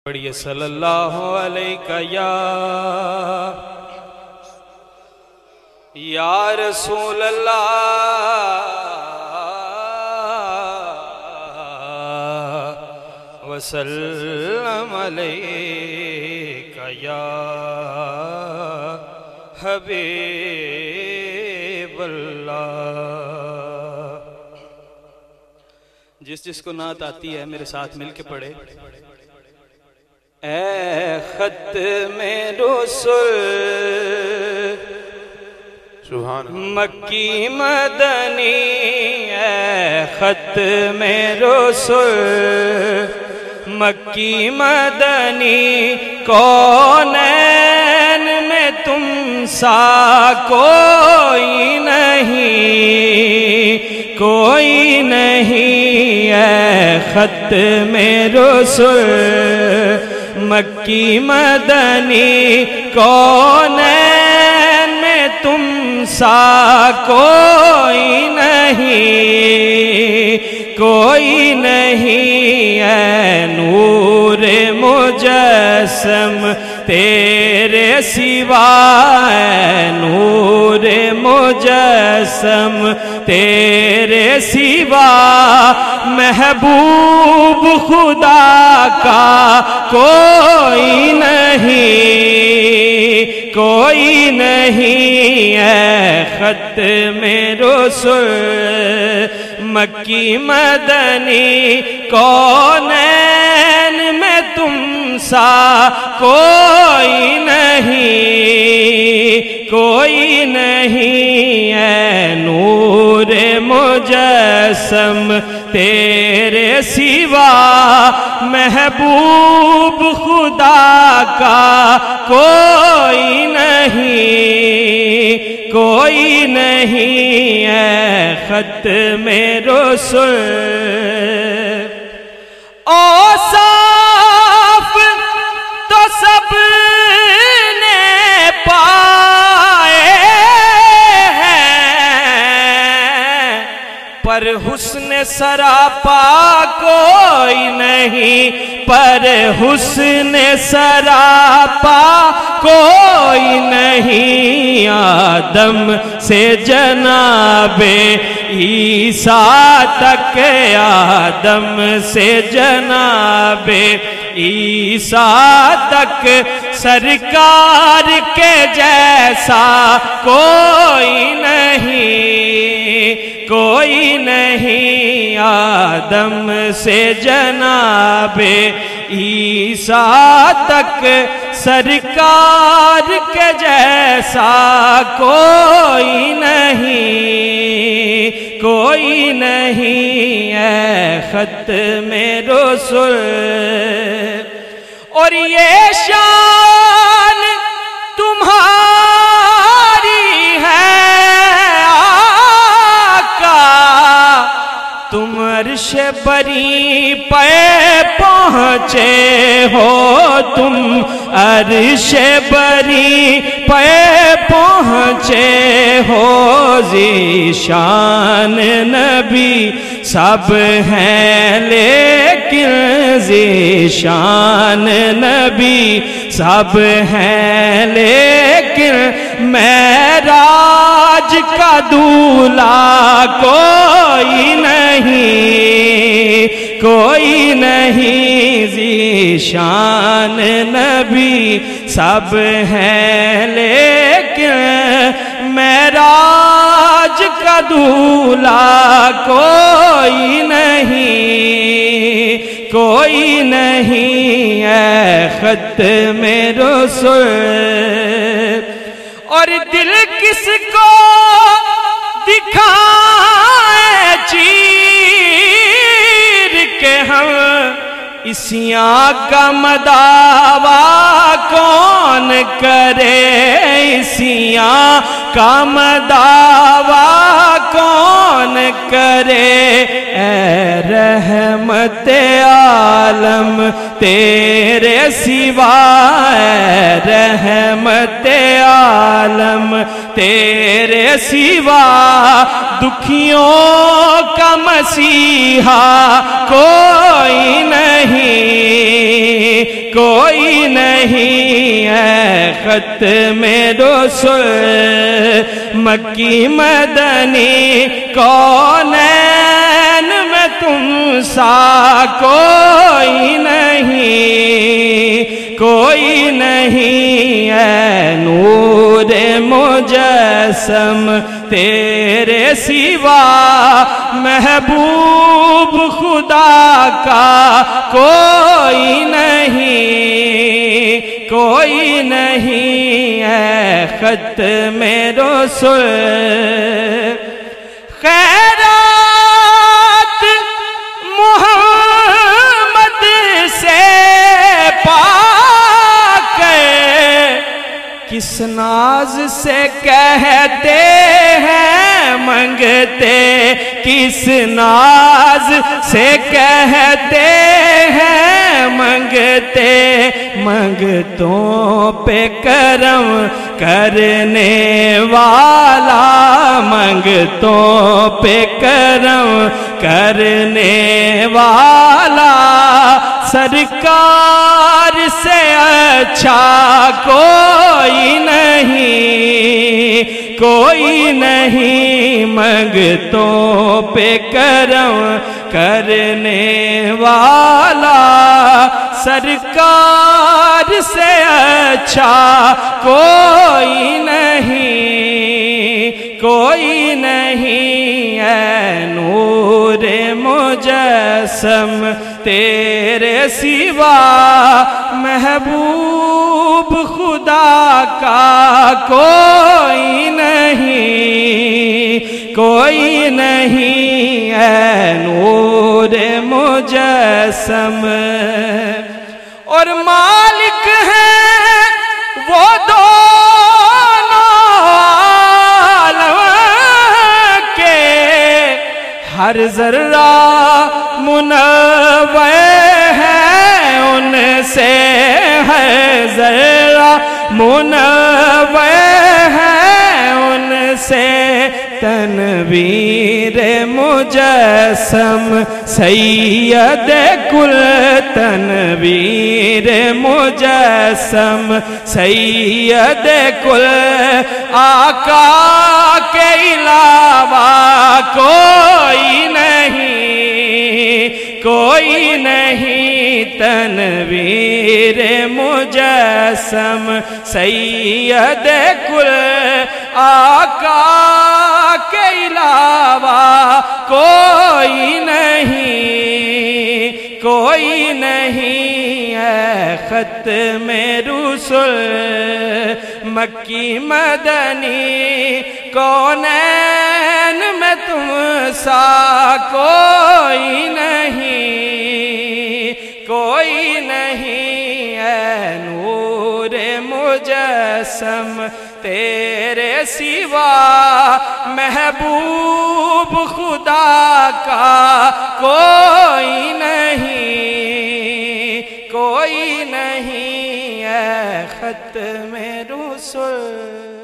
پڑھیے صلی اللہ علیہ یا رسول اللہ وسلم علیہ یا حبیب اللہ۔ جس کو نعت آتی ہے میرے ساتھ مل کے پڑھے۔ اے ختم رسل مکی مدنی، اے ختم رسل مکی مدنی، کونین میں تم سا کوئی نہیں، کوئی نہیں، اے ختم رسل مکی مدنی، کونین میں تم سا کوئی نہیں، کوئی نہیں، اے نور مجسم تیرے سوا، اے نور مجسم تیرے سوا، محبوب خدا کا کوئی نہیں، کوئی نہیں، اے ختم رسل مکی مدنی، کونین میں تم سا کوئی نہیں، کوئی نہیں، اے نور مجسم تیرے سوا، محبوب خدا کا کوئی نہیں، کوئی نہیں، اے ختم رسل۔ اوصاف تو سب نے پائے ہیں، پر حسن سراپا کوئی نہیں، پر حسن سراپا کوئی نہیں، آدم سے جناب عیسیٰ تک، آدم سے جناب عیسیٰ تک، سرکار کے جیسا کوئی نہیں، کوئی نہیں، آدم سے جناب عیسیٰ تک، سرکار کے جیسا کوئی نہیں، کوئی نہیں، اے ختم رسل۔ اور یہ شان تمہاری ہے آقا، تم عرش بری پہ پہنچے ہو، تم عرش بری پہ پہنچے ہو، ذیشان نبی سب ہیں لیکن ذیشان نبی سب ہیں لیکن، معراج کا دولہا کوئی نہیں، کوئی نہیں، ذیشان نبی سب ہیں لیکن، معراج کا دولہا کوئی نہیں، کوئی نہیں، اے ختم رسل۔ اور دل کس کو دکھائے چیر کے ہم، عیسیٰ کا مداوا کون کرے، عیسیٰ کا مداوا کون کون کرے اے رحمت عالم تیرے سوا، اے رحمت عالم تیرے سوا، دکھیوں کا مسیحا کوئی نہیں، کوئی نہیں ہے ختم رسول مکی مدنی، کونین میں تم سا کوئی نہیں، کوئی نہیں ہے نور مجسم تیرے سوا، محبوب خدا کا کوئی نہیں، کوئی نہیں ہے ختم رسول، خیرات محمد سے پاک کس ناز سے کہتے ہیں منگتے، کس ناز سے کہتے ہیں منگتے، منگتوں پہ کرم کرنے والا، منگتوں پہ کرم کرنے والا، سرکار سے اچھا کوئی نہیں، کوئی نہیں منگتوں پہ کرم کرنے والا، سرکار سے اچھا کوئی نہیں، کوئی نہیں ہے نور مجسم تیرے سوا، محبوب خدا کا کوئی نہیں، کوئی نہیں ہے نور مجسم، اور مالک ہیں وہ دونوں عالم کے، ہر ذرہ منور ہے ان سے، ہر ذرہ منور ہے ان سے، تنویر مجسم سید کل، تنویر مجسم سید کل، آقا کے علاوہ کوئی نہیں، کوئی نہیں، تنویر مجسم سید کل، آقا کے علاوہ کوئی نہیں، کوئی نہیں ہے ختم رسول مکی مدنی، کونین میں تم سا کوئی نہیں، کوئی نہیں ہے نور مجسم تیرے سوا، محبوب خدا کا کوئی نہیں، کوئی نہیں ہے ختم رسول۔